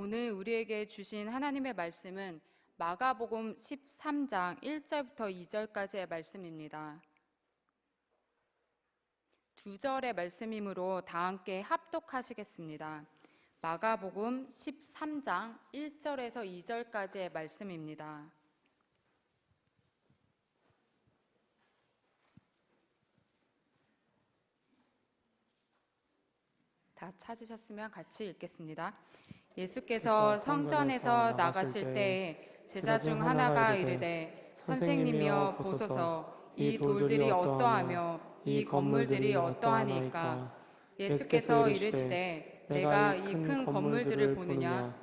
오늘 우리에게 주신 하나님의 말씀은 마가복음 13장 1절부터 2절까지의 말씀입니다. 두 절의 말씀이므로 다 함께 합독하시겠습니다. 마가복음 13장 1절에서 2절까지의 말씀입니다. 다 찾으셨으면 같이 읽겠습니다. 예수께서 성전에서 나가실 때에 제자 중 하나가 이르되 선생님이여 보소서, 이 돌들이 어떠하며 이 건물들이 어떠하니까. 예수께서 이르시되 내가 이 큰 건물들을 보느냐.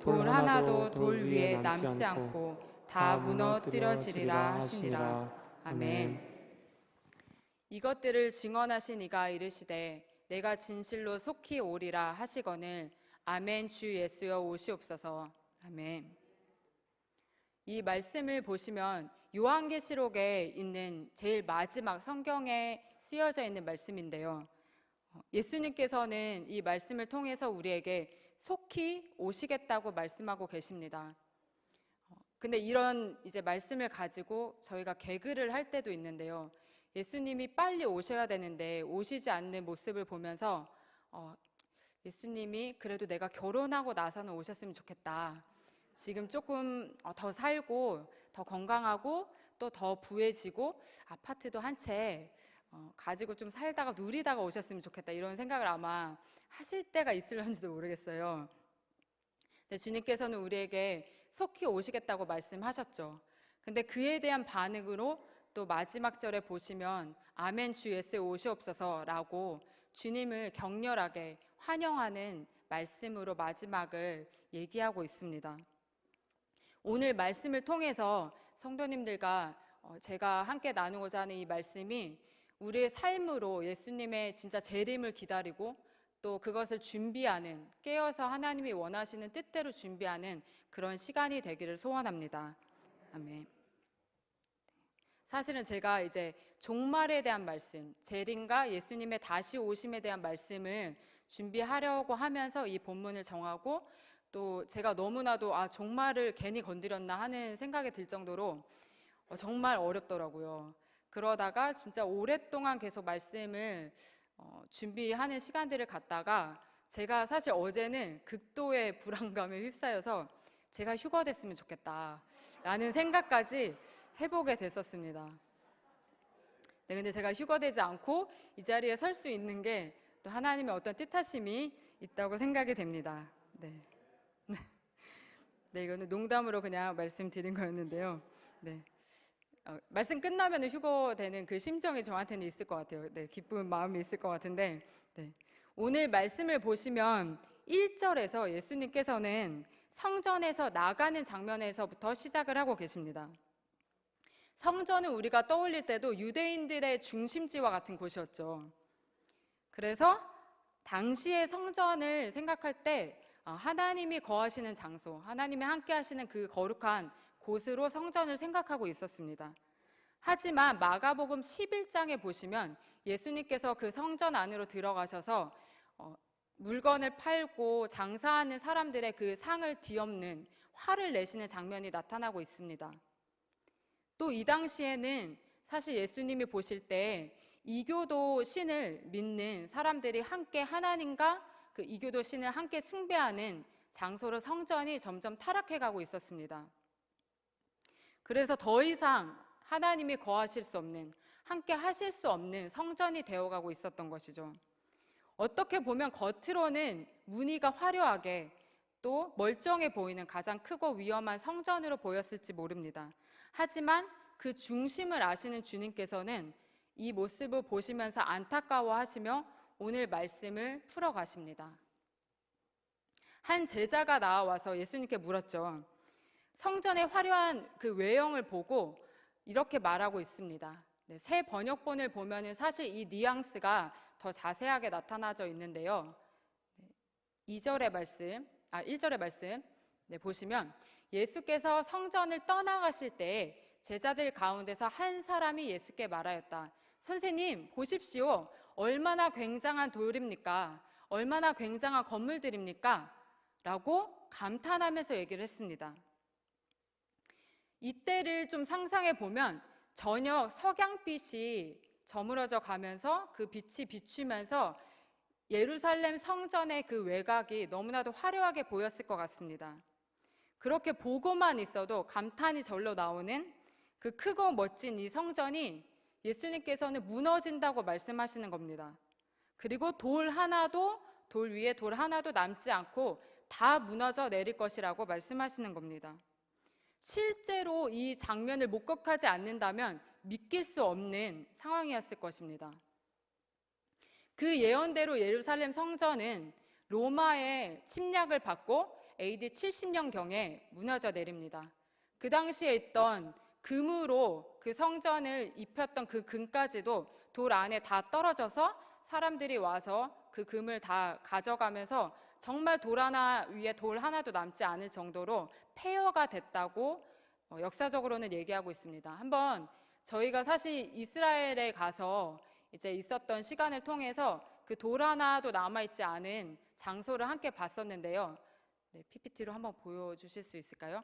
돌 하나도 돌 위에 남지 않고 다 무너뜨려지리라 하시니라. 아멘. 이것들을 증언하신 이가 이르시되 내가 진실로 속히 오리라 하시거늘 아멘. 주 예수여 오시옵소서. 아멘. 이 말씀을 보시면 요한계시록에 있는 제일 마지막 성경에 쓰여져 있는 말씀인데요. 예수님께서는 이 말씀을 통해서 우리에게 속히 오시겠다고 말씀하고 계십니다. 근데 이런 이제 말씀을 가지고 저희가 개그를 할 때도 있는데요. 예수님이 빨리 오셔야 되는데 오시지 않는 모습을 보면서 예수님이 그래도 내가 결혼하고 나서는 오셨으면 좋겠다. 지금 조금 더 살고 더 건강하고 또 더 부해지고 아파트도 한 채 가지고 좀 살다가 누리다가 오셨으면 좋겠다. 이런 생각을 아마 하실 때가 있을런지도 모르겠어요. 근데 주님께서는 우리에게 속히 오시겠다고 말씀하셨죠. 근데 그에 대한 반응으로 또 마지막 절에 보시면 아멘 주 예수 오시옵소서라고 주님을 격렬하게 환영하는 말씀으로 마지막을 얘기하고 있습니다. 오늘 말씀을 통해서 성도님들과 제가 함께 나누고자 하는 이 말씀이 우리의 삶으로 예수님의 진짜 재림을 기다리고 또 그것을 준비하는, 깨어서 하나님이 원하시는 뜻대로 준비하는 그런 시간이 되기를 소원합니다. 아멘. 사실은 제가 이제 종말에 대한 말씀, 재림과 예수님의 다시 오심에 대한 말씀을 준비하려고 하면서 이 본문을 정하고 또 제가 너무나도 종말을 괜히 건드렸나 하는 생각이 들 정도로 정말 어렵더라고요. 그러다가 진짜 오랫동안 계속 말씀을 준비하는 시간들을 갖다가 제가 사실 어제는 극도의 불안감에 휩싸여서 제가 휴가 됐으면 좋겠다라는 생각까지 해보게 됐었습니다. 네, 근데 제가 휴가되지 않고 이 자리에 설 수 있는 게 또 하나님의 어떤 뜻하심이 있다고 생각이 됩니다. 네, 이거는 농담으로 그냥 말씀드린 거였는데요. 네, 말씀 끝나면 휴거되는 그 심정이 저한테는 있을 것 같아요. 네, 기쁜 마음이 있을 것 같은데, 네, 오늘 말씀을 보시면 1절에서 예수님께서는 성전에서 나가는 장면에서부터 시작을 하고 계십니다. 성전은 우리가 떠올릴 때도 유대인들의 중심지와 같은 곳이었죠. 그래서 당시의 성전을 생각할 때 하나님이 거하시는 장소, 하나님이 함께 하시는 그 거룩한 곳으로 성전을 생각하고 있었습니다. 하지만 마가복음 11장에 보시면 예수님께서 그 성전 안으로 들어가셔서 물건을 팔고 장사하는 사람들의 그 상을 뒤엎는 화를 내시는 장면이 나타나고 있습니다. 또 이 당시에는 사실 예수님이 보실 때 이교도 신을 믿는 사람들이 함께 하나님과 그 이교도 신을 함께 숭배하는 장소로 성전이 점점 타락해가고 있었습니다. 그래서 더 이상 하나님이 거하실 수 없는, 함께 하실 수 없는 성전이 되어가고 있었던 것이죠. 어떻게 보면 겉으로는 무늬가 화려하게 또 멀쩡해 보이는 가장 크고 위험한 성전으로 보였을지 모릅니다. 하지만 그 중심을 아시는 주님께서는 이 모습을 보시면서 안타까워하시며 오늘 말씀을 풀어가십니다. 한 제자가 나와서 예수님께 물었죠. 성전의 화려한 그 외형을 보고 이렇게 말하고 있습니다. 네, 새 번역본을 보면은 사실 이 뉘앙스가 더 자세하게 나타나져 있는데요. 1절의 말씀 보시면 예수께서 성전을 떠나가실 때 제자들 가운데서 한 사람이 예수께 말하였다. 선생님, 보십시오. 얼마나 굉장한 돌입니까? 얼마나 굉장한 건물들입니까? 라고 감탄하면서 얘기를 했습니다. 이때를 좀 상상해 보면 저녁 석양빛이 저물어져 가면서 그 빛이 비추면서 예루살렘 성전의 그 외곽이 너무나도 화려하게 보였을 것 같습니다. 그렇게 보고만 있어도 감탄이 절로 나오는 그 크고 멋진 이 성전이 예수님께서는 무너진다고 말씀하시는 겁니다. 그리고 돌 위에 돌 하나도 남지 않고 다 무너져 내릴 것이라고 말씀하시는 겁니다. 실제로 이 장면을 목격하지 않는다면 믿길 수 없는 상황이었을 것입니다. 그 예언대로 예루살렘 성전은 로마의 침략을 받고 AD 70년경에 무너져 내립니다. 그 당시에 있던 금으로 그 성전을 입혔던 그 금까지도 돌 안에 다 떨어져서 사람들이 와서 그 금을 다 가져가면서 정말 돌 하나 위에 돌 하나도 남지 않을 정도로 폐허가 됐다고 역사적으로는 얘기하고 있습니다. 한번 저희가 사실 이스라엘에 가서 이제 있었던 시간을 통해서 그 돌 하나도 남아있지 않은 장소를 함께 봤었는데요. 네, PPT로 한번 보여주실 수 있을까요? 네,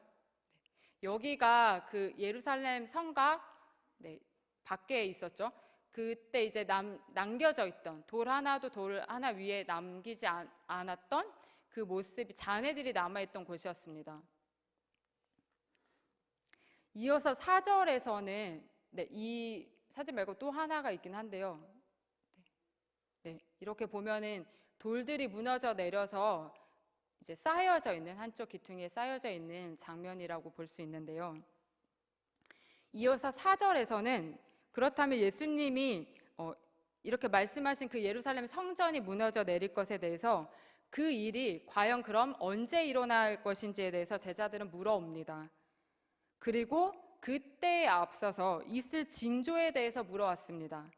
여기가 그 예루살렘 성곽 밖에 있었죠. 그때 이제 남겨져 있던 돌 하나 위에 남기지 않았던 그 모습이 잔해들이 남아있던 곳이었습니다. 이어서 4절에서는 이 사진 말고 또 하나가 있긴 한데요. 이렇게 보면은 돌들이 무너져 내려서 이제 쌓여져 있는 한쪽 기퉁이에 쌓여져 있는 장면이라고 볼 수 있는데요. 이어서 4절에서는 그렇다면 예수님이 이렇게 말씀하신 그 예루살렘 성전이 무너져 내릴 것에 대해서 그 일이 과연 그럼 언제 일어날 것인지에 대해서 제자들은 물어옵니다. 그리고 그때에 앞서서 있을 징조에 대해서 물어왔습니다.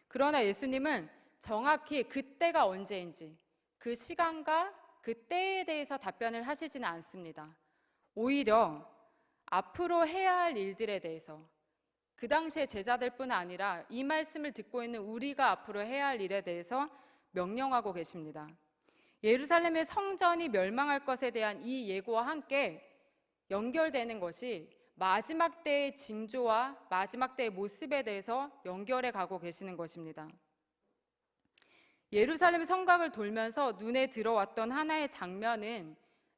그러나 예수님은 정확히 그때가 언제인지 그 시간과 그 때에 대해서 답변을 하시지는 않습니다. 오히려 앞으로 해야 할 일들에 대해서 그 당시의 제자들뿐 아니라 이 말씀을 듣고 있는 우리가 앞으로 해야 할 일에 대해서 명령하고 계십니다. 예루살렘의 성전이 멸망할 것에 대한 이 예고와 함께 연결되는 것이 마지막 때의 징조와 마지막 때의 모습에 대해서 연결해 가고 계시는 것입니다. 예루살렘 성곽을 돌면서 눈에 들어왔던 하나의 장면은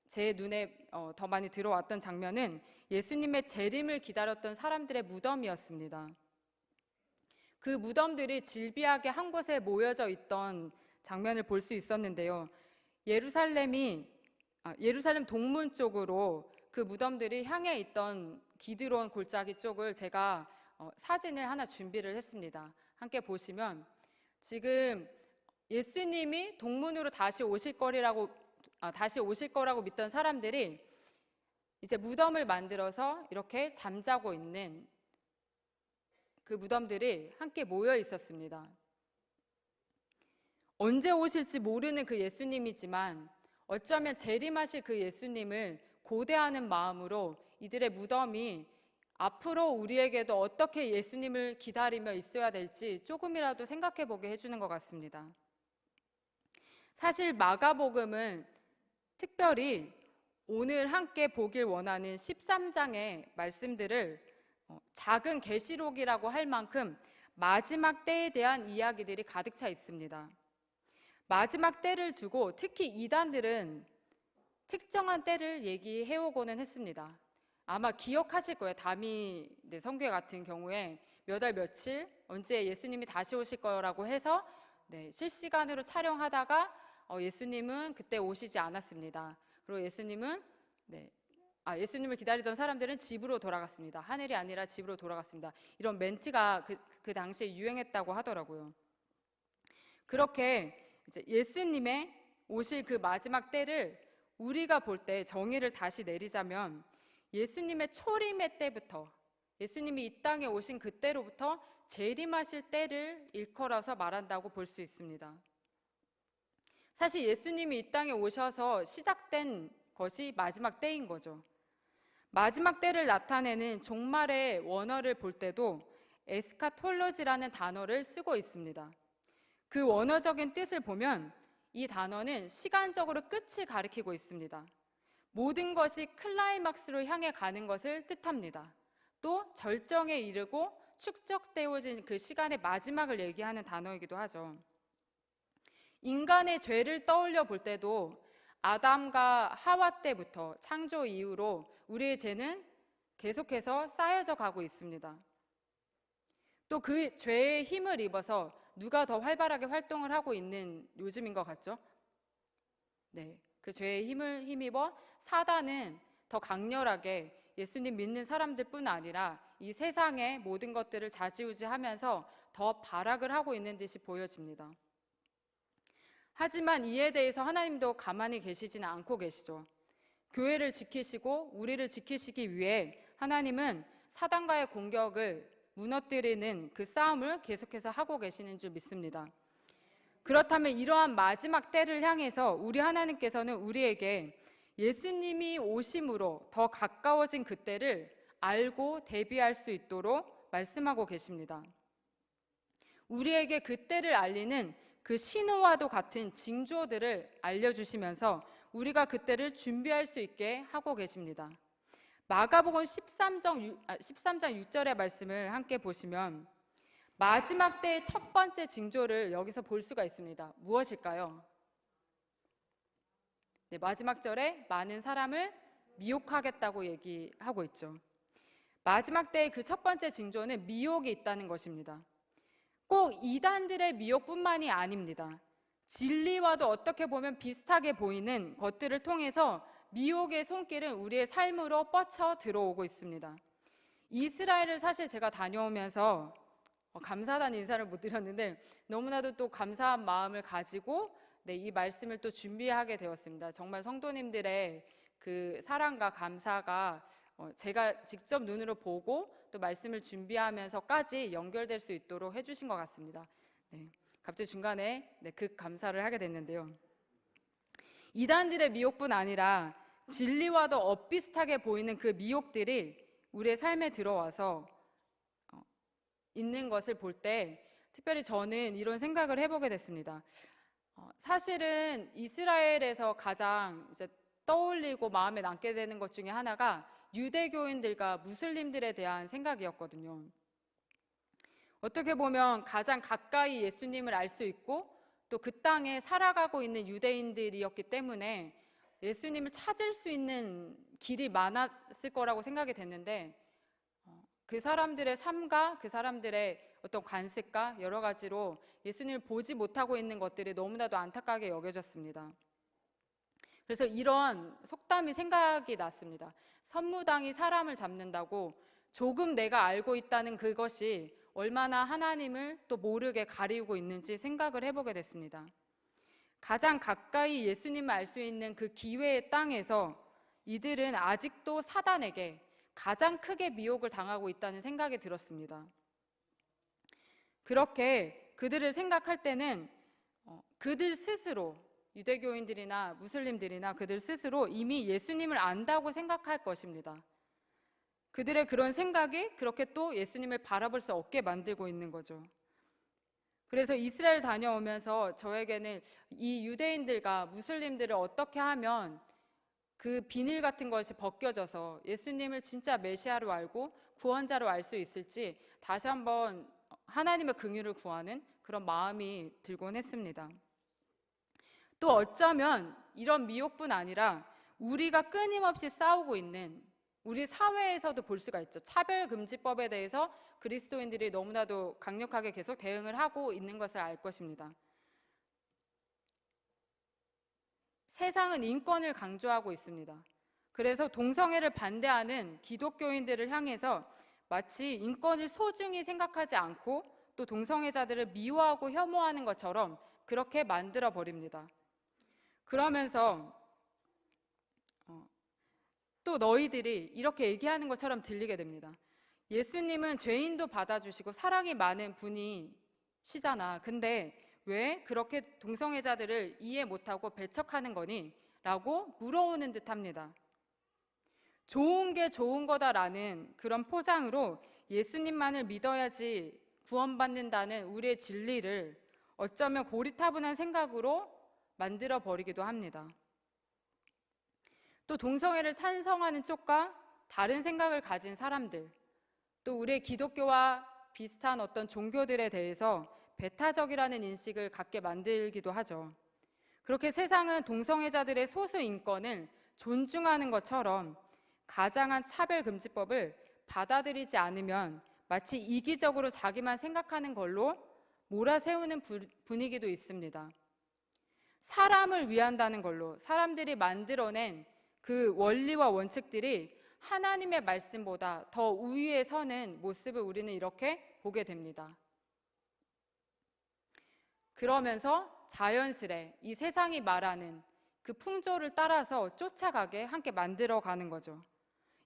제 눈에 더 많이 들어왔던 장면은 예수님의 재림을 기다렸던 사람들의 무덤이었습니다. 그 무덤들이 질비하게 한 곳에 모여져 있던 장면을 볼 수 있었는데요. 예루살렘 동문 쪽으로 그 무덤들이 향해 있던 기드론 골짜기 쪽을 제가 사진을 하나 준비를 했습니다. 함께 보시면 지금 예수님이 동문으로 다시 오실 거라고 믿던 사람들이 이제 무덤을 만들어서 이렇게 잠자고 있는 그 무덤들이 함께 모여 있었습니다. 언제 오실지 모르는 그 예수님이지만 어쩌면 재림하실 그 예수님을 고대하는 마음으로 이들의 무덤이 앞으로 우리에게도 어떻게 예수님을 기다리며 있어야 될지 조금이라도 생각해 보게 해주는 것 같습니다. 사실 마가복음은 특별히 오늘 함께 보길 원하는 13장의 말씀들을 작은 계시록이라고 할 만큼 마지막 때에 대한 이야기들이 가득 차 있습니다. 마지막 때를 두고 특히 이단들은 특정한 때를 얘기해오고는 했습니다. 아마 기억하실 거예요. 다미 성교 같은 경우에 몇 월 며칠 언제 예수님이 다시 오실 거라고 해서 실시간으로 촬영하다가 예수님은 그때 오시지 않았습니다. 그리고 예수님을 기다리던 사람들은 집으로 돌아갔습니다. 하늘이 아니라 집으로 돌아갔습니다. 이런 멘트가 그 당시에 유행했다고 하더라고요. 그렇게 이제 예수님의 오실 그 마지막 때를 우리가 볼 때 정의를 다시 내리자면 예수님의 초림의 때부터 예수님이 이 땅에 오신 그때로부터 재림하실 때를 일컬어서 말한다고 볼 수 있습니다. 사실 예수님이 이 땅에 오셔서 시작된 것이 마지막 때인 거죠. 마지막 때를 나타내는 종말의 원어를 볼 때도 에스카톨로지라는 단어를 쓰고 있습니다. 그 원어적인 뜻을 보면 이 단어는 시간적으로 끝을 가리키고 있습니다. 모든 것이 클라이막스로 향해 가는 것을 뜻합니다. 또 절정에 이르고 축적되어진 그 시간의 마지막을 얘기하는 단어이기도 하죠. 인간의 죄를 떠올려 볼 때도 아담과 하와 때부터 창조 이후로 우리의 죄는 계속해서 쌓여져 가고 있습니다. 또 그 죄의 힘을 입어서 누가 더 활발하게 활동을 하고 있는 요즘인 것 같죠? 네, 그 죄의 힘을 힘입어 사단은 더 강렬하게 예수님 믿는 사람들뿐 아니라 이 세상의 모든 것들을 좌지우지하면서 더 발악을 하고 있는 듯이 보여집니다. 하지만 이에 대해서 하나님도 가만히 계시지는 않고 계시죠. 교회를 지키시고 우리를 지키시기 위해 하나님은 사단과의 공격을 무너뜨리는 그 싸움을 계속해서 하고 계시는 줄 믿습니다. 그렇다면 이러한 마지막 때를 향해서 우리 하나님께서는 우리에게 예수님이 오심으로 더 가까워진 그때를 알고 대비할 수 있도록 말씀하고 계십니다. 우리에게 그때를 알리는 그 신호와도 같은 징조들을 알려주시면서 우리가 그때를 준비할 수 있게 하고 계십니다. 마가복음 13장 6절의 말씀을 함께 보시면 마지막 때의 첫 번째 징조를 여기서 볼 수가 있습니다. 무엇일까요? 네, 마지막 절에 많은 사람을 미혹하겠다고 얘기하고 있죠. 마지막 때의 그 첫 번째 징조는 미혹이 있다는 것입니다. 꼭 이단들의 미혹뿐만이 아닙니다. 진리와도 어떻게 보면 비슷하게 보이는 것들을 통해서 미혹의 손길은 우리의 삶으로 뻗쳐 들어오고 있습니다. 이스라엘을 사실 제가 다녀오면서 감사하다는 인사를 못 드렸는데 너무나도 또 감사한 마음을 가지고 이 말씀을 또 준비하게 되었습니다. 정말 성도님들의 그 사랑과 감사가 제가 직접 눈으로 보고 또 말씀을 준비하면서까지 연결될 수 있도록 해주신 것 같습니다. 갑자기 중간에 감사를 하게 됐는데요. 이단들의 미혹뿐 아니라 진리와도 엇비슷하게 보이는 그 미혹들이 우리의 삶에 들어와서 있는 것을 볼 때 특별히 저는 이런 생각을 해보게 됐습니다. 사실은 이스라엘에서 가장 이제 떠올리고 마음에 남게 되는 것 중에 하나가 유대교인들과 무슬림들에 대한 생각이었거든요. 어떻게 보면 가장 가까이 예수님을 알 수 있고 또 그 땅에 살아가고 있는 유대인들이었기 때문에 예수님을 찾을 수 있는 길이 많았을 거라고 생각이 됐는데 그 사람들의 삶과 그 사람들의 어떤 관습과 여러 가지로 예수님을 보지 못하고 있는 것들이 너무나도 안타깝게 여겨졌습니다. 그래서 이런 속담이 생각이 났습니다. 선무당이 사람을 잡는다고 조금 내가 알고 있다는 그것이 얼마나 하나님을 또 모르게 가리우고 있는지 생각을 해보게 됐습니다. 가장 가까이 예수님을 알 수 있는 그 기회의 땅에서 이들은 아직도 사단에게 가장 크게 미혹을 당하고 있다는 생각이 들었습니다. 그렇게 그들을 생각할 때는 그들 스스로 유대교인들이나 무슬림들이나 그들 스스로 이미 예수님을 안다고 생각할 것입니다. 그들의 그런 생각이 그렇게 또 예수님을 바라볼 수 없게 만들고 있는 거죠. 그래서 이스라엘 다녀오면서 저에게는 이 유대인들과 무슬림들을 어떻게 하면 그 비닐 같은 것이 벗겨져서 예수님을 진짜 메시아로 알고 구원자로 알 수 있을지 다시 한번 하나님의 긍휼을 구하는 그런 마음이 들곤 했습니다. 또 어쩌면 이런 미혹뿐 아니라 우리가 끊임없이 싸우고 있는 우리 사회에서도 볼 수가 있죠. 차별금지법에 대해서 그리스도인들이 너무나도 강력하게 계속 대응을 하고 있는 것을 알 것입니다. 세상은 인권을 강조하고 있습니다. 그래서 동성애를 반대하는 기독교인들을 향해서 마치 인권을 소중히 생각하지 않고 또 동성애자들을 미워하고 혐오하는 것처럼 그렇게 만들어 버립니다. 그러면서 또 너희들이 이렇게 얘기하는 것처럼 들리게 됩니다. 예수님은 죄인도 받아주시고 사랑이 많은 분이시잖아. 근데 왜 그렇게 동성애자들을 이해 못하고 배척하는 거니? 라고 물어오는 듯 합니다. 좋은 게 좋은 거다라는 그런 포장으로 예수님만을 믿어야지 구원받는다는 우리의 진리를 어쩌면 고리타분한 생각으로 만들어 버리기도 합니다. 또 동성애를 찬성하는 쪽과 다른 생각을 가진 사람들, 또 우리의 기독교와 비슷한 어떤 종교들에 대해서 배타적이라는 인식을 갖게 만들기도 하죠. 그렇게 세상은 동성애자들의 소수 인권을 존중하는 것처럼 가장한 차별금지법을 받아들이지 않으면 마치 이기적으로 자기만 생각하는 걸로 몰아세우는 분위기도 있습니다. 사람을 위한다는 걸로 사람들이 만들어낸 그 원리와 원칙들이 하나님의 말씀보다 더 우위에 서는 모습을 우리는 이렇게 보게 됩니다. 그러면서 자연스레 이 세상이 말하는 그 풍조를 따라서 쫓아가게 함께 만들어가는 거죠.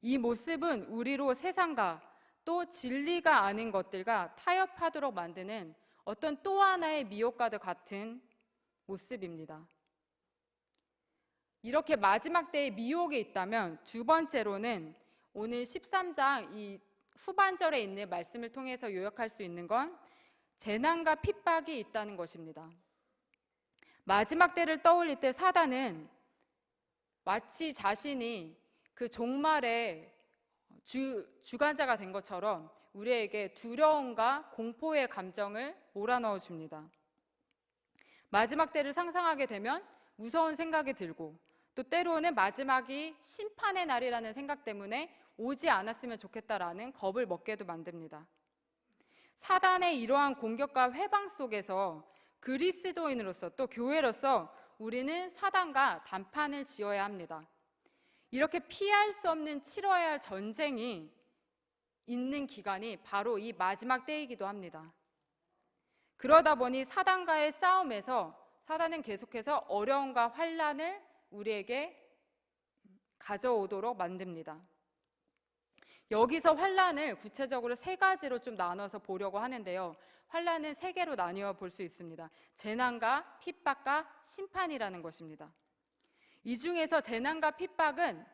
이 모습은 우리로 세상과 또 진리가 아닌 것들과 타협하도록 만드는 어떤 또 하나의 미혹과도 같은 모습입니다. 이렇게 마지막 때에 미혹이 있다면 두 번째로는 오늘 13장 이 후반절에 있는 말씀을 통해서 요약할 수 있는 건 재난과 핍박이 있다는 것입니다. 마지막 때를 떠올릴 때 사단은 마치 자신이 그 종말의 주관자가 된 것처럼 우리에게 두려움과 공포의 감정을 몰아넣어 줍니다. 마지막 때를 상상하게 되면 무서운 생각이 들고 또 때로는 마지막이 심판의 날이라는 생각 때문에 오지 않았으면 좋겠다라는 겁을 먹게도 만듭니다. 사단의 이러한 공격과 회방 속에서 그리스도인으로서 또 교회로서 우리는 사단과 단판을 지어야 합니다. 이렇게 피할 수 없는 치러야 할 전쟁이 있는 기간이 바로 이 마지막 때이기도 합니다. 그러다 보니 사단과의 싸움에서 사단은 계속해서 어려움과 환난을 우리에게 가져오도록 만듭니다. 여기서 환난을 구체적으로 세 가지로 좀 나눠서 보려고 하는데요. 환난은 세 개로 나뉘어 볼 수 있습니다. 재난과 핍박과 심판이라는 것입니다. 이 중에서 재난과 핍박은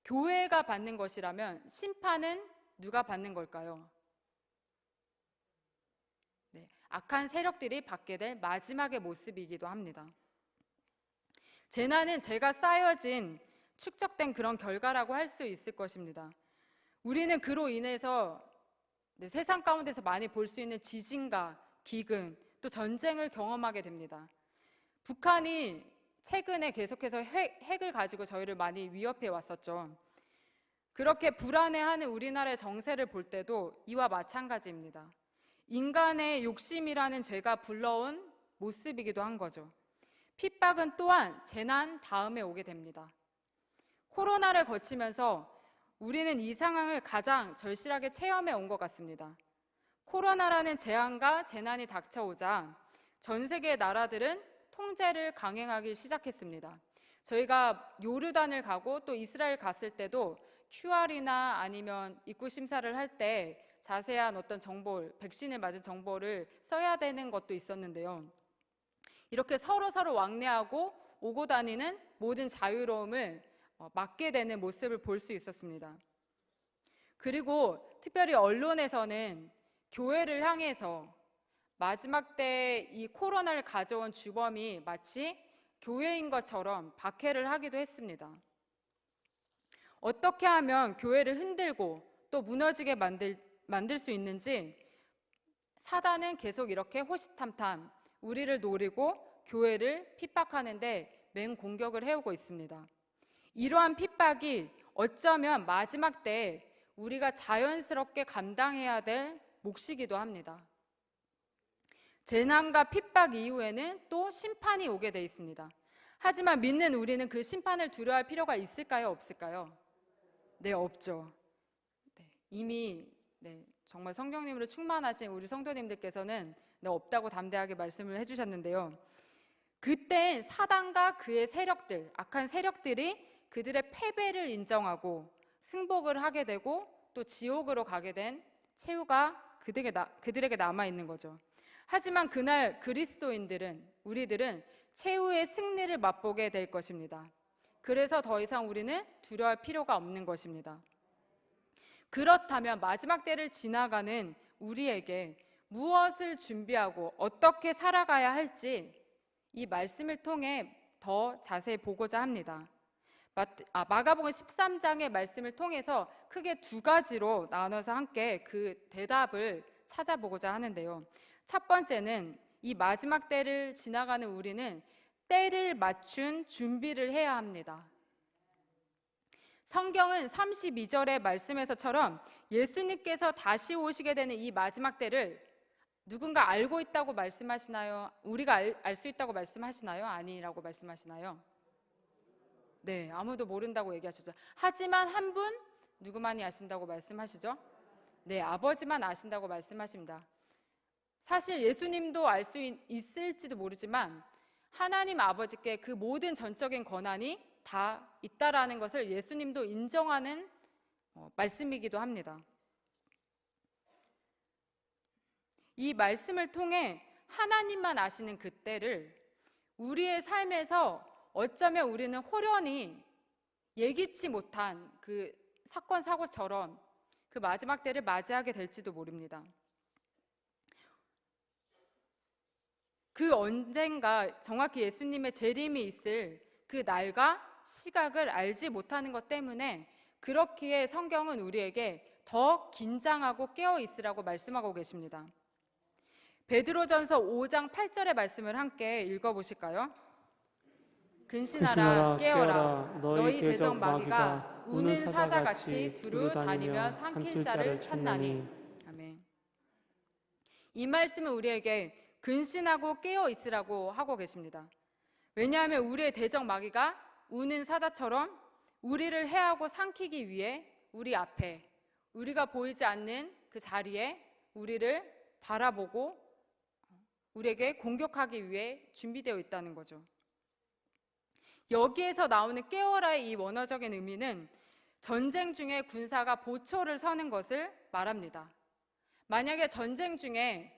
교회가 받는 것이라면 심판은 누가 받는 걸까요? 네, 악한 세력들이 받게 될 마지막의 모습이기도 합니다. 재난은 죄가 쌓여진 축적된 그런 결과라고 할 수 있을 것입니다. 우리는 그로 인해서 세상 가운데서 많이 볼 수 있는 지진과 기근, 또 전쟁을 경험하게 됩니다. 북한이 최근에 계속해서 핵을 가지고 저희를 많이 위협해 왔었죠. 그렇게 불안해하는 우리나라의 정세를 볼 때도 이와 마찬가지입니다. 인간의 욕심이라는 죄가 불러온 모습이기도 한 거죠. 핍박은 또한 재난 다음에 오게 됩니다. 코로나를 거치면서 우리는 이 상황을 가장 절실하게 체험해 온 것 같습니다. 코로나라는 재앙과 재난이 닥쳐오자 전 세계의 나라들은 통제를 강행하기 시작했습니다. 저희가 요르단을 가고 또 이스라엘 갔을 때도 QR이나 아니면 입국 심사를 할 때 자세한 어떤 정보, 백신을 맞은 정보를 써야 되는 것도 있었는데요. 이렇게 서로 왕래하고 오고 다니는 모든 자유로움을 막게 되는 모습을 볼 수 있었습니다. 그리고 특별히 언론에서는 교회를 향해서 마지막 때 이 코로나를 가져온 주범이 마치 교회인 것처럼 박해를 하기도 했습니다. 어떻게 하면 교회를 흔들고 또 무너지게 만들 수 있는지 사단은 계속 이렇게 호시탐탐 우리를 노리고 교회를 핍박하는데 맹공격을 해오고 있습니다. 이러한 핍박이 어쩌면 마지막 때에 우리가 자연스럽게 감당해야 될 몫이기도 합니다. 재난과 핍박 이후에는 또 심판이 오게 돼 있습니다. 하지만 믿는 우리는 그 심판을 두려워할 필요가 있을까요? 없을까요? 네, 없죠. 이미 정말 성령님으로 충만하신 우리 성도님들께서는 없다고 담대하게 말씀을 해주셨는데요. 그때 사단과 그의 세력들, 악한 세력들이 그들의 패배를 인정하고 승복을 하게 되고 또 지옥으로 가게 된 최후가 그들에게 남아있는 거죠. 하지만 그날 그리스도인들은, 우리들은 최후의 승리를 맛보게 될 것입니다. 그래서 더 이상 우리는 두려워할 필요가 없는 것입니다. 그렇다면 마지막 때를 지나가는 우리에게 무엇을 준비하고 어떻게 살아가야 할지 이 말씀을 통해 더 자세히 보고자 합니다. 마가복음 13장의 말씀을 통해서 크게 두 가지로 나눠서 함께 그 대답을 찾아보고자 하는데요. 첫 번째는 이 마지막 때를 지나가는 우리는 때를 맞춘 준비를 해야 합니다. 성경은 32절의 말씀에서처럼 예수님께서 다시 오시게 되는 이 마지막 때를 누군가 알고 있다고 말씀하시나요? 우리가 알 수 있다고 말씀하시나요? 아니라고 말씀하시나요? 네, 아무도 모른다고 얘기하시죠. 하지만 한 분, 누구만이 아신다고 말씀하시죠? 네, 아버지만 아신다고 말씀하십니다. 사실 예수님도 알 수 있을지도 모르지만 하나님 아버지께 그 모든 전적인 권한이 다 있다라는 것을 예수님도 인정하는 말씀이기도 합니다. 이 말씀을 통해 하나님만 아시는 그 때를 우리의 삶에서 어쩌면 우리는 호련히 예기치 못한 그 사건 사고처럼 그 마지막 때를 맞이하게 될지도 모릅니다. 그 언젠가 정확히 예수님의 재림이 있을 그 날과 시각을 알지 못하는 것 때문에 그렇기에 성경은 우리에게 더 긴장하고 깨어 있으라고 말씀하고 계십니다. 베드로전서 5장 8절의 말씀을 함께 읽어보실까요? 근신하라 깨어라 너희 대적 마귀가 우는 사자같이 두루 다니며 삼킬 자를 찾나니. 아멘. 이 말씀은 우리에게 근신하고 깨어 있으라고 하고 계십니다. 왜냐하면 우리의 대적 마귀가 우는 사자처럼 우리를 해하고 삼키기 위해 우리 앞에 우리가 보이지 않는 그 자리에 우리를 바라보고 우리에게 공격하기 위해 준비되어 있다는 거죠. 여기에서 나오는 깨어라의 이 원어적인 의미는 전쟁 중에 군사가 보초를 서는 것을 말합니다. 만약에 전쟁 중에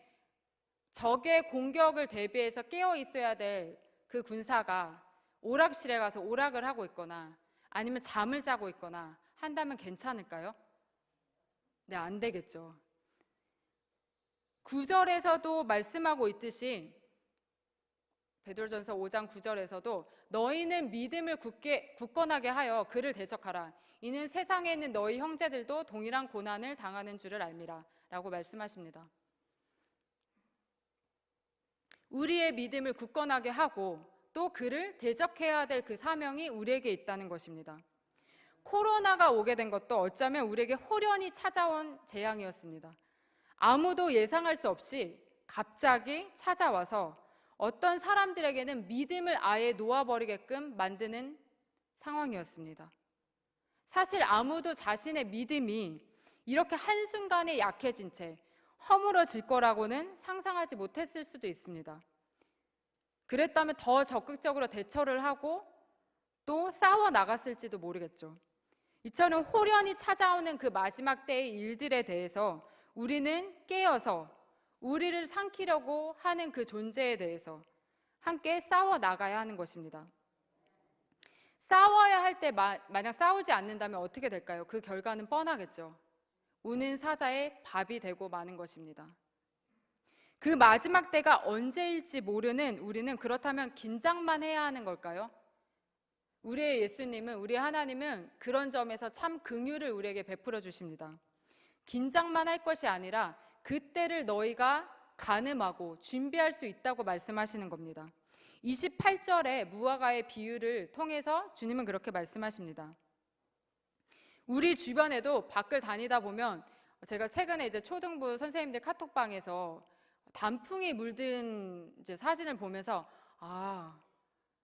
적의 공격을 대비해서 깨어 있어야 될 그 군사가 오락실에 가서 오락을 하고 있거나 아니면 잠을 자고 있거나 한다면 괜찮을까요? 네, 안 되겠죠. 9절에서도 말씀하고 있듯이 베드로전서 5장 9절에서도 너희는 믿음을 굳건하게 하여 그를 대적하라. 이는 세상에 있는 너희 형제들도 동일한 고난을 당하는 줄을 알미라 라고 말씀하십니다. 우리의 믿음을 굳건하게 하고 또 그를 대적해야 될 그 사명이 우리에게 있다는 것입니다. 코로나가 오게 된 것도 어쩌면 우리에게 호련히 찾아온 재앙이었습니다. 아무도 예상할 수 없이 갑자기 찾아와서 어떤 사람들에게는 믿음을 아예 놓아버리게끔 만드는 상황이었습니다. 사실 아무도 자신의 믿음이 이렇게 한순간에 약해진 채 허물어질 거라고는 상상하지 못했을 수도 있습니다. 그랬다면 더 적극적으로 대처를 하고 또 싸워 나갔을지도 모르겠죠. 이처럼 호련히 찾아오는 그 마지막 때의 일들에 대해서 우리는 깨어서 우리를 삼키려고 하는 그 존재에 대해서 함께 싸워 나가야 하는 것입니다. 싸워야 할 때 만약 싸우지 않는다면 어떻게 될까요? 그 결과는 뻔하겠죠. 우는 사자의 밥이 되고 마는 것입니다. 그 마지막 때가 언제일지 모르는 우리는 그렇다면 긴장만 해야 하는 걸까요? 우리의 예수님은, 우리 하나님은 그런 점에서 참 긍휼을 우리에게 베풀어 주십니다. 긴장만 할 것이 아니라 그때를 너희가 가늠하고 준비할 수 있다고 말씀하시는 겁니다. 28절의 무화과의 비유를 통해서 주님은 그렇게 말씀하십니다. 우리 주변에도 밖을 다니다 보면 제가 최근에 이제 초등부 선생님들 카톡방에서 단풍이 물든 이제 사진을 보면서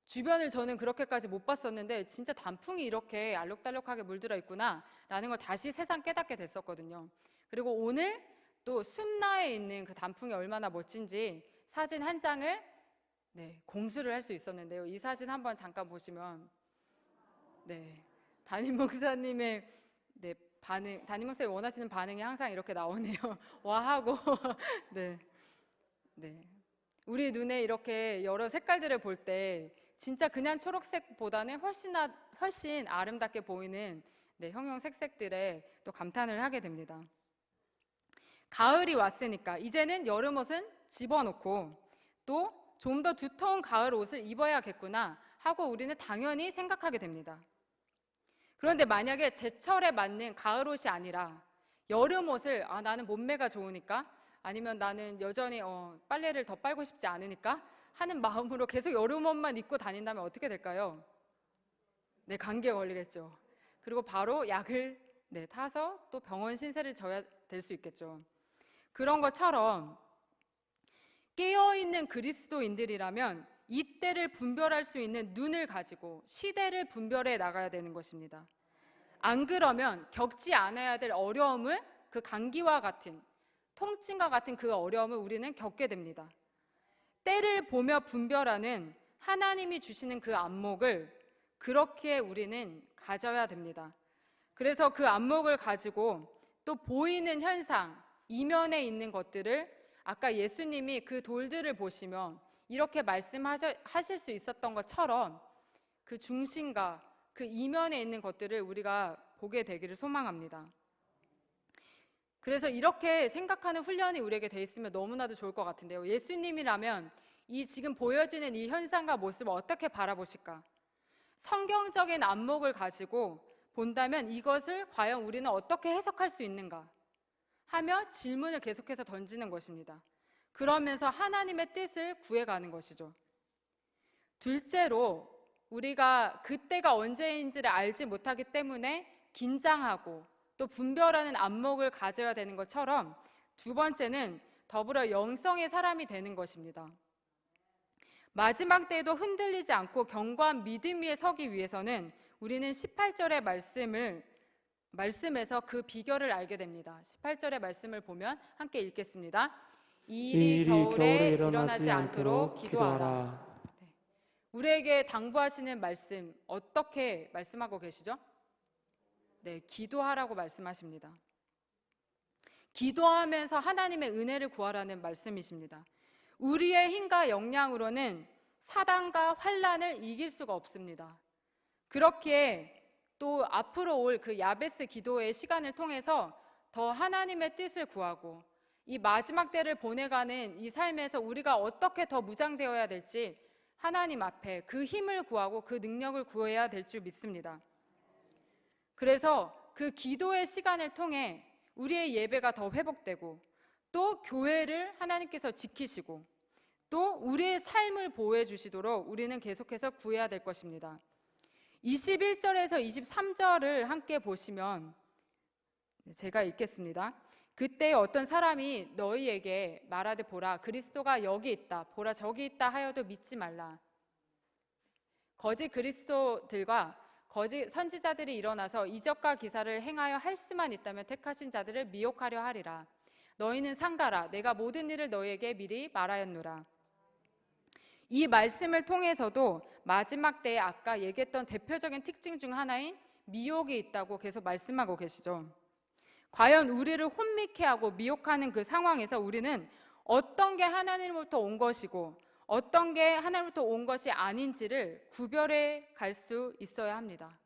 주변을 저는 그렇게까지 못 봤었는데 진짜 단풍이 이렇게 알록달록하게 물들어 있구나 라는 걸 다시 새삼 깨닫게 됐었거든요. 그리고 오늘 또 숲나에 있는 그 단풍이 얼마나 멋진지 사진 한 장을 공수를 할 수 있었는데요. 이 사진 한번 잠깐 보시면 담임 목사님의 반응, 담임 목사님이 원하시는 반응이 항상 이렇게 나오네요. 와 하고 우리 눈에 이렇게 여러 색깔들을 볼 때 진짜 그냥 초록색보다는 훨씬 아름답게 보이는 형형색색들에 또 감탄을 하게 됩니다. 가을이 왔으니까 이제는 여름 옷은 집어넣고 또 좀 더 두터운 가을 옷을 입어야겠구나 하고 우리는 당연히 생각하게 됩니다. 그런데 만약에 제철에 맞는 가을 옷이 아니라 여름 옷을 나는 몸매가 좋으니까 아니면 나는 여전히 빨래를 더 빨고 싶지 않으니까 하는 마음으로 계속 여름 옷만 입고 다닌다면 어떻게 될까요? 네, 감기에 걸리겠죠. 그리고 바로 약을 타서 또 병원 신세를 져야 될 수 있겠죠. 그런 것처럼 깨어있는 그리스도인들이라면 이때를 분별할 수 있는 눈을 가지고 시대를 분별해 나가야 되는 것입니다. 안 그러면 겪지 않아야 될 어려움을, 그 감기와 같은, 통증과 같은 그 어려움을 우리는 겪게 됩니다. 때를 보며 분별하는 하나님이 주시는 그 안목을 그렇게 우리는 가져야 됩니다. 그래서 그 안목을 가지고 또 보이는 현상, 이면에 있는 것들을 아까 예수님이 그 돌들을 보시며 이렇게 말씀하실 수 있었던 것처럼 그 중심과 그 이면에 있는 것들을 우리가 보게 되기를 소망합니다. 그래서 이렇게 생각하는 훈련이 우리에게 돼 있으면 너무나도 좋을 것 같은데요. 예수님이라면 이 지금 보여지는 이 현상과 모습을 어떻게 바라보실까? 성경적인 안목을 가지고 본다면 이것을 과연 우리는 어떻게 해석할 수 있는가? 하며 질문을 계속해서 던지는 것입니다. 그러면서 하나님의 뜻을 구해가는 것이죠. 둘째로 우리가 그때가 언제인지를 알지 못하기 때문에 긴장하고 또 분별하는 안목을 가져야 되는 것처럼 두 번째는 더불어 영성의 사람이 되는 것입니다. 마지막 때에도 흔들리지 않고 견고한 믿음 위에 서기 위해서는 우리는 18절의 말씀에서 그 비결을 알게 됩니다. 18절의 말씀을 보면 함께 읽겠습니다. 이 일이 겨울에 일어나지 않도록 기도하라. 네. 우리에게 당부하시는 말씀 어떻게 말씀하고 계시죠? 네, 기도하라고 말씀하십니다. 기도하면서 하나님의 은혜를 구하라는 말씀이십니다. 우리의 힘과 역량으로는 사단과 환난을 이길 수가 없습니다. 그렇기에 또 앞으로 올 그 야베스 기도의 시간을 통해서 더 하나님의 뜻을 구하고 이 마지막 때를 보내가는 이 삶에서 우리가 어떻게 더 무장되어야 될지 하나님 앞에 그 힘을 구하고 그 능력을 구해야 될 줄 믿습니다. 그래서 그 기도의 시간을 통해 우리의 예배가 더 회복되고 또 교회를 하나님께서 지키시고 또 우리의 삶을 보호해 주시도록 우리는 계속해서 구해야 될 것입니다. 21절에서 23절을 함께 보시면 제가 읽겠습니다. 그때 어떤 사람이 너희에게 말하되 보라 그리스도가 여기 있다 보라 저기 있다 하여도 믿지 말라. 거짓 그리스도들과 거짓 선지자들이 일어나서 이적과 기사를 행하여 할 수만 있다면 택하신 자들을 미혹하려 하리라. 너희는 상가라 내가 모든 일을 너희에게 미리 말하였노라. 이 말씀을 통해서도 마지막 때에 아까 얘기했던 대표적인 특징 중 하나인 미혹이 있다고 계속 말씀하고 계시죠. 과연 우리를 혼미케 하고 미혹하는 그 상황에서 우리는 어떤 게 하나님으로부터 온 것이고 어떤 게 하나님으로부터 온 것이 아닌지를 구별해 갈 수 있어야 합니다.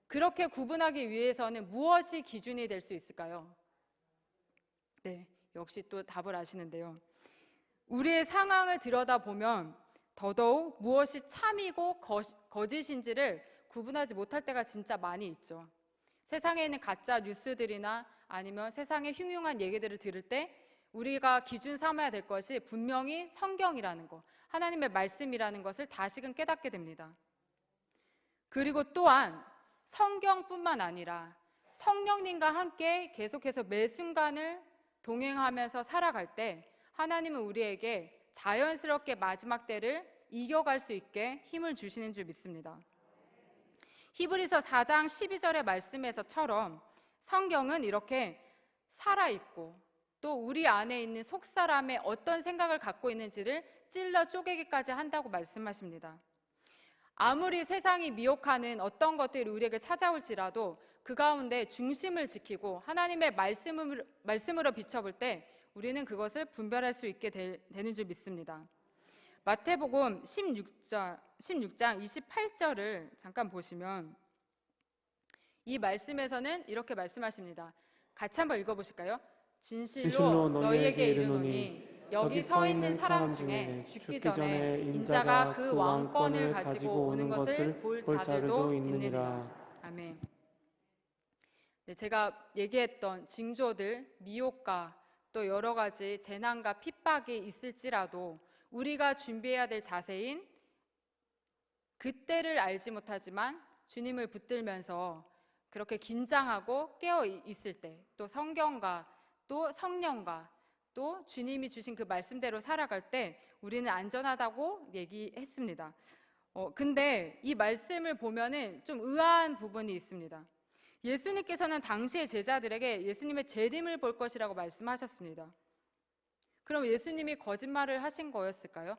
그렇게 구분하기 위해서는 무엇이 기준이 될 수 있을까요? 네, 역시 또 답을 아시는데요. 우리의 상황을 들여다보면 더더욱 무엇이 참이고 거짓인지를 구분하지 못할 때가 진짜 많이 있죠. 세상에 있는 가짜 뉴스들이나 아니면 세상의 흉흉한 얘기들을 들을 때 우리가 기준 삼아야 될 것이 분명히 성경이라는 것, 하나님의 말씀이라는 것을 다시금 깨닫게 됩니다. 그리고 또한 성경뿐만 아니라 성령님과 함께 계속해서 매 순간을 동행하면서 살아갈 때 하나님은 우리에게 자연스럽게 마지막 때를 이겨갈 수 있게 힘을 주시는 줄 믿습니다. 히브리서 4장 12절의 말씀에서처럼 성경은 이렇게 살아있고 또 우리 안에 있는 속사람의 어떤 생각을 갖고 있는지를 찔러 쪼개기까지 한다고 말씀하십니다. 아무리 세상이 미혹하는 어떤 것들이 우리에게 찾아올지라도 그 가운데 중심을 지키고 하나님의 말씀으로 비춰볼 때 우리는 그것을 분별할 수 있게 되는 줄 믿습니다. 마태복음 16장 28절을 잠깐 보시면 이 말씀에서는 이렇게 말씀하십니다. 같이 한번 읽어보실까요? 진실로 너희에게 이르노니 여기 서 있는 사람 중에 죽기 전에 인자가 그 왕권을 가지고 오는 것을 볼 자들도 있느니라. 아멘. 네, 제가 얘기했던 징조들, 미혹과 또 여러 가지 재난과 핍박이 있을지라도 우리가 준비해야 될 자세인 그때를 알지 못하지만 주님을 붙들면서 그렇게 긴장하고 깨어 있을 때, 또 성경과 또 성령과 또 주님이 주신 그 말씀대로 살아갈 때 우리는 안전하다고 얘기했습니다. 근데 이 말씀을 보면은 좀 의아한 부분이 있습니다. 예수님께서는 당시의 제자들에게 예수님의 재림을 볼 것이라고 말씀하셨습니다. 그럼 예수님이 거짓말을 하신 거였을까요?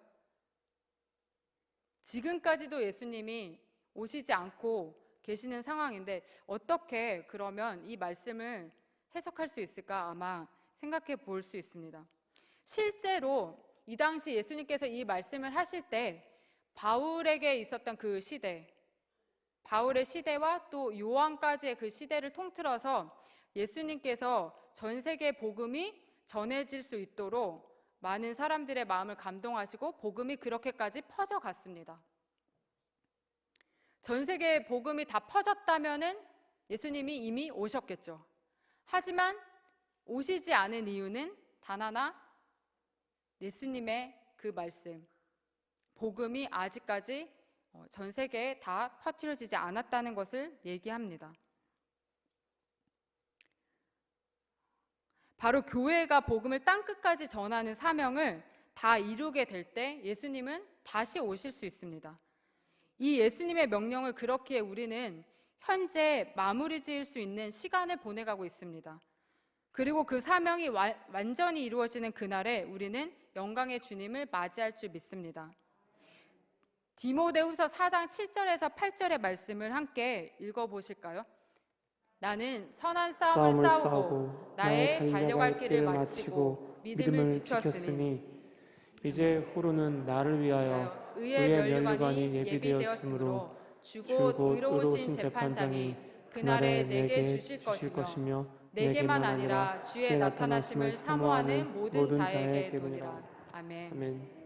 지금까지도 예수님이 오시지 않고 계시는 상황인데 어떻게 그러면 이 말씀을 해석할 수 있을까 아마 생각해 볼 수 있습니다. 실제로 이 당시 예수님께서 이 말씀을 하실 때 바울에게 있었던 그 시대, 바울의 시대와 또 요한까지의 그 시대를 통틀어서 예수님께서 전 세계 복음이 전해질 수 있도록 많은 사람들의 마음을 감동하시고 복음이 그렇게까지 퍼져갔습니다. 전 세계에 복음이 다 퍼졌다면은 예수님이 이미 오셨겠죠. 하지만 오시지 않은 이유는 단 하나, 예수님의 그 말씀, 복음이 아직까지 전 세계에 다 퍼뜨려지지 않았다는 것을 얘기합니다. 바로 교회가 복음을 땅끝까지 전하는 사명을 다 이루게 될 때 예수님은 다시 오실 수 있습니다. 이 예수님의 명령을 그렇기에 우리는 현재 마무리 지을 수 있는 시간을 보내가고 있습니다. 그리고 그 사명이 완전히 이루어지는 그날에 우리는 영광의 주님을 맞이할 줄 믿습니다. 디모데후서 4장 7절에서 8절의 말씀을 함께 읽어보실까요? 나는 선한 싸움을 싸우고 나의 달려갈 길을 마치고 믿음을 지켰으니 이제 후로는 나를 위하여 의의 면류관이 예비되었으므로 주곧 의로우신 재판장이 그날에 내게 주실 것이며 내게만 아니라 주의 나타나심을 사모하는 모든 자에게 되리라. 아멘.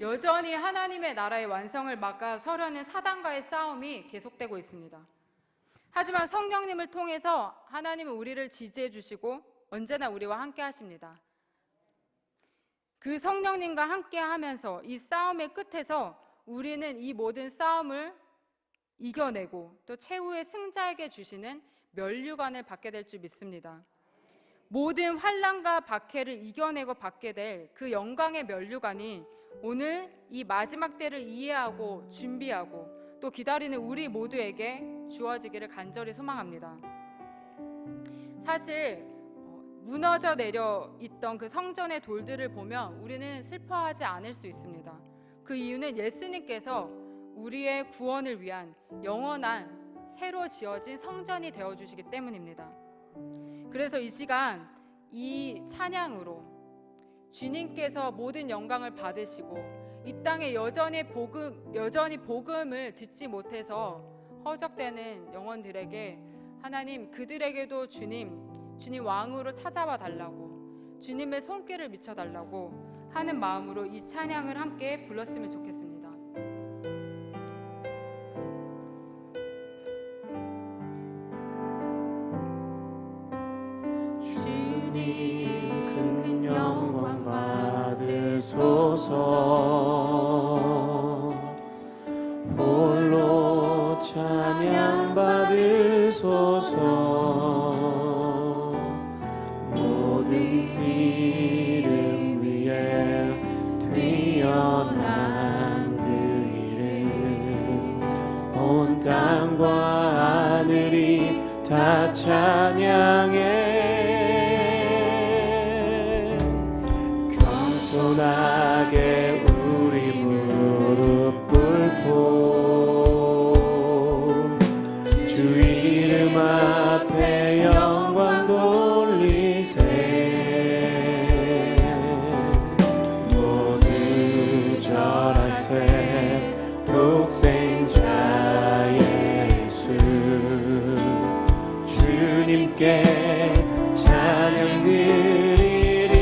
여전히 하나님의 나라의 완성을 막아서려는 사단과의 싸움이 계속되고 있습니다. 하지만 성령님을 통해서 하나님은 우리를 지지해 주시고 언제나 우리와 함께 하십니다. 그 성령님과 함께 하면서 이 싸움의 끝에서 우리는 이 모든 싸움을 이겨내고 또 최후의 승자에게 주시는 면류관을 받게 될 줄 믿습니다. 모든 환난과 박해를 이겨내고 받게 될 그 영광의 면류관이 오늘 이 마지막 때를 이해하고 준비하고 또 기다리는 우리 모두에게 주어지기를 간절히 소망합니다. 사실 무너져 내려 있던 그 성전의 돌들을 보면 우리는 슬퍼하지 않을 수 있습니다. 그 이유는 예수님께서 우리의 구원을 위한 영원한 새로 지어진 성전이 되어주시기 때문입니다. 그래서 이 시간 이 찬양으로 주님께서 모든 영광을 받으시고 이 땅에 여전히 복음을 듣지 못해서 허적되는 영혼들에게 하나님 그들에게도 주님 왕으로 찾아와 달라고 주님의 손길을 미쳐달라고 하는 마음으로 이 찬양을 함께 불렀으면 좋겠습니다. 주님 큰 영광 받으소서 홀로 찬양 받으소서 모든 이름 위에 뛰어난 그 이름 온 땅과 하늘이 다 찬양해 겸손하게 우리 무릎 꿇고 주 이름 앞에 영광 돌리세 모두 절하세 독생자 예수 주님께 찬양 드리리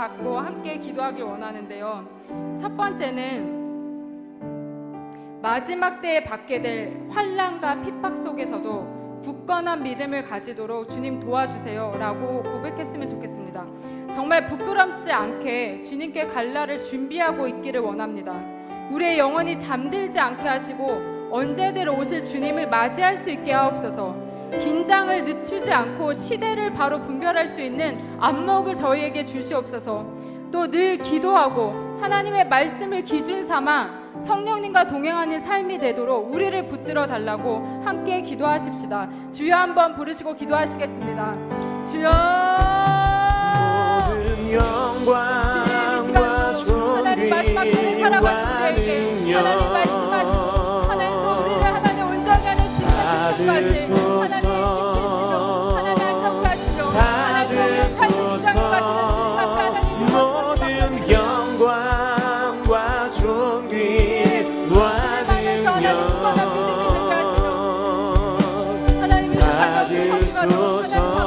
갖고 함께 기도하길 원하는데요. 첫 번째는 마지막 때에 받게 될 환난과 핍박 속에서도 굳건한 믿음을 가지도록 주님 도와주세요 라고 고백했으면 좋겠습니다. 정말 부끄럽지 않게 주님께 갈 날을 준비하고 있기를 원합니다. 우리의 영혼이 잠들지 않게 하시고 언제든 오실 주님을 맞이할 수 있게 하옵소서. 긴장을 늦추지 않고 시대를 바로 분별할 수 있는 안목을 저희에게 주시옵소서. 또 늘 기도하고 하나님의 말씀을 기준 삼아 성령님과 동행하는 삶이 되도록 우리를 붙들어 달라고 함께 기도하십시다. 주여 한번 부르시고 기도하시겠습니다. 주여 모든 영광과 하나님 마지막 때를 살아가는 우리에게 하나님 말씀하시고 하나님 또 우리를 하나님 온전히 하는 주님의 지금까지 하나님 지키시며 하나님 안정하시며 하나님 모든 영광과 존귀와 능력 받으소서.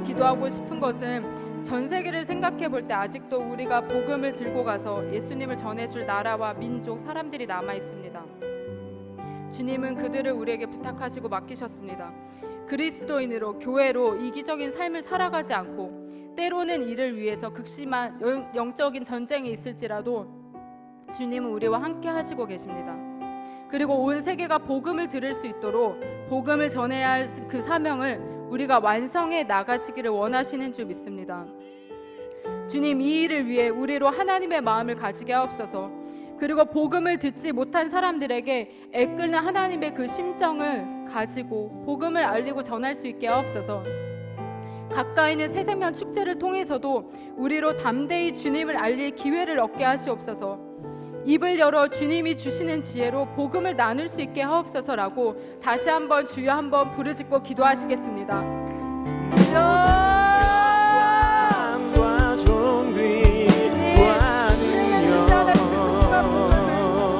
기도하고 싶은 것은 전 세계를 생각해 볼 때 아직도 우리가 복음을 들고 가서 예수님을 전해줄 나라와 민족, 사람들이 남아 있습니다. 주님은 그들을 우리에게 부탁하시고 맡기셨습니다. 그리스도인으로 교회로 이기적인 삶을 살아가지 않고 때로는 이를 위해서 극심한 영적인 전쟁이 있을지라도 주님은 우리와 함께 하시고 계십니다. 그리고 온 세계가 복음을 들을 수 있도록 복음을 전해야 할 그 사명을 우리가 완성해 나가시기를 원하시는 줄 믿습니다. 주님, 이 일을 위해 우리로 하나님의 마음을 가지게 하옵소서. 그리고 복음을 듣지 못한 사람들에게 애끓는 하나님의 그 심정을 가지고 복음을 알리고 전할 수 있게 하옵소서. 가까이 있는 새생명 축제를 통해서도 우리로 담대히 주님을 알릴 기회를 얻게 하시옵소서. 입을 열어 주님이 주시는 지혜로 복음을 나눌 수 있게 하옵소서라고 다시 한번 주여 한번 부르짖고 기도하시겠습니다. 영광과 존귀와 능력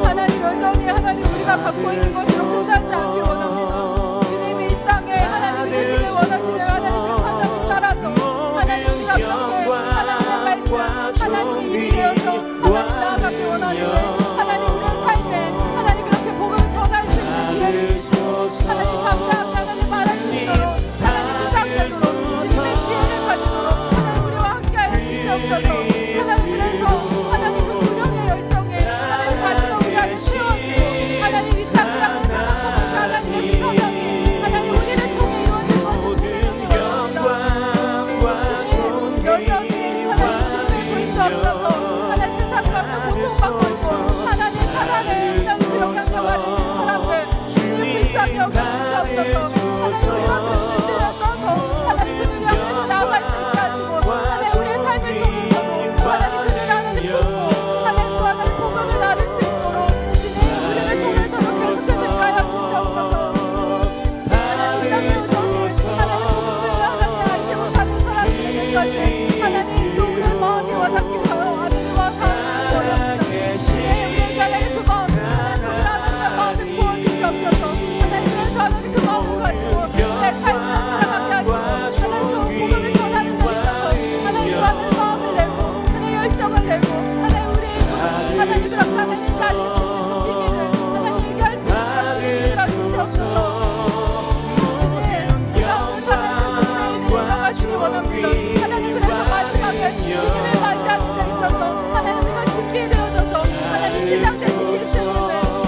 하나님 여전히 하나님 우리가 갖고 있는 것으로 끝나지 않기 원합니다. 주님이 이 땅에 하나님 계시길 원하시는 하나님의 판단을 따라서 하나님 우리가 그렇게 하나님의 말씀 하나님의 입이 되어서 하나님 나아가길 원하시는 하나님 우리의 삶에 하나님 그렇게 복음을 전할 수 있는 기회를 주시고 하나님 감사합니다. 하나님 말할 수 있도록 하나님 시작되도록 주님의 지혜를 가지도록 하나님 우리와 함께하여 주시옵소서. 하나님 그래서 하나님 그 구령의 열정에 하나님 가지고 우리 안에 채워주고 하나님 이 땅이라는 생각하고 하나님의 성령이 하나님 우리를 통해 이루어질 것을 영광과 존귀와 여전히 하나님 주님을 볼수 없어서 하나님 세상 가운데 고통받고 있고 하나님 사랑의 그 영향력을 사람들 주님 불쌍히 여겨주시옵소서. 하나님 우리가 그 뜻을 떠서 하나님 그들이 앞에서 나아갈 수 있게 하시고 하나님 우리의 삶을 통해서도 하나님 그들 하나님 돕고 하나님 또 하나님 복음을 나눌 수 있도록 주님 우리를 통해서도 계속해서 하여 주시옵소서. 하나님 이 땅에 오셔서 하나님 복음을 하나님 알지 못하는 사람들이 될 것을 하나님 또 우리의 마음이 와닿게 하여 아들과 사랑을 보여주시옵소서. 우리에게 하나님 그 마음을 하나님 우리를 마음을 부어주시옵소서. 하나님 그래서 하나님 그 마음을 가지고 내 삶을 살아가게 하시고 하나님 좋은 복음을 전하는 데 있어서 하나님 그 하나님 마음을 내고 하나님 열정을 내고 하나님 우리의 하나님 그렇게 하나님 가질 수 있는 비밀을 하나님 얘기할 수 있는 것을 주시옵소서. 주님 원합니다. 하나님 그래서 마지막에 주님을 맞이하는 데 있어서 하나님 우리가 준비되어져서 하나님 신랑 되신 예수님을 온전히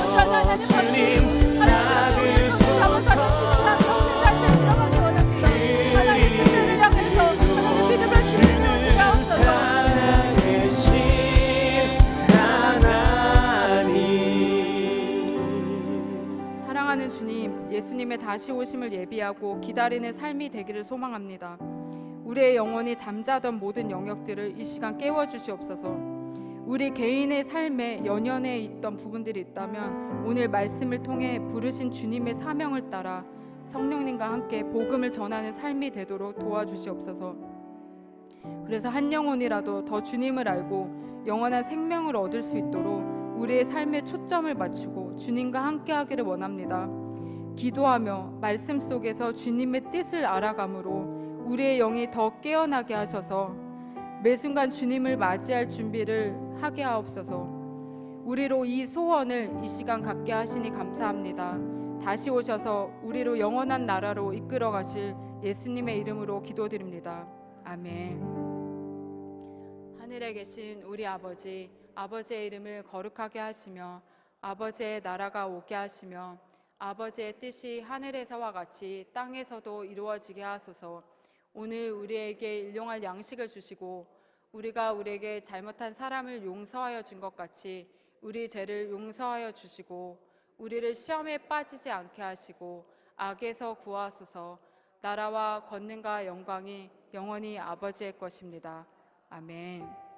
하나님 받으시고 하나님 우리를 잡아서 주님을 살때 들어가기 원합니다. 하나님 그들을 향해서 하나님 믿음을 주시는 우리가 없어서 사랑하는 주님, 예수님의 다시 오심을 예비하고 기다리는 삶이 되기를 소망합니다. 우리의 영혼이 잠자던 모든 영역들을 이 시간 깨워주시옵소서. 우리 개인의 삶에 연연해 있던 부분들이 있다면 오늘 말씀을 통해 부르신 주님의 사명을 따라 성령님과 함께 복음을 전하는 삶이 되도록 도와주시옵소서. 그래서 한 영혼이라도 더 주님을 알고 영원한 생명을 얻을 수 있도록 우리의 삶에 초점을 맞추고 주님과 함께하기를 원합니다. 기도하며 말씀 속에서 주님의 뜻을 알아감으로 우리의 영이 더 깨어나게 하셔서 매 순간 주님을 맞이할 준비를 하게 하옵소서. 우리로 이 소원을 이 시간 갖게 하시니 감사합니다. 다시 오셔서 우리로 영원한 나라로 이끌어 가실 예수님의 이름으로 기도드립니다. 아멘. 하늘에 계신 우리 아버지, 아버지의 이름을 거룩하게 하시며 아버지의 나라가 오게 하시며 아버지의 뜻이 하늘에서와 같이 땅에서도 이루어지게 하소서. 오늘 우리에게 일용할 양식을 주시고 우리가 우리에게 잘못한 사람을 용서하여 준 것 같이 우리 죄를 용서하여 주시고 우리를 시험에 빠지지 않게 하시고 악에서 구하소서. 나라와 권능과 영광이 영원히 아버지의 것입니다. 아멘.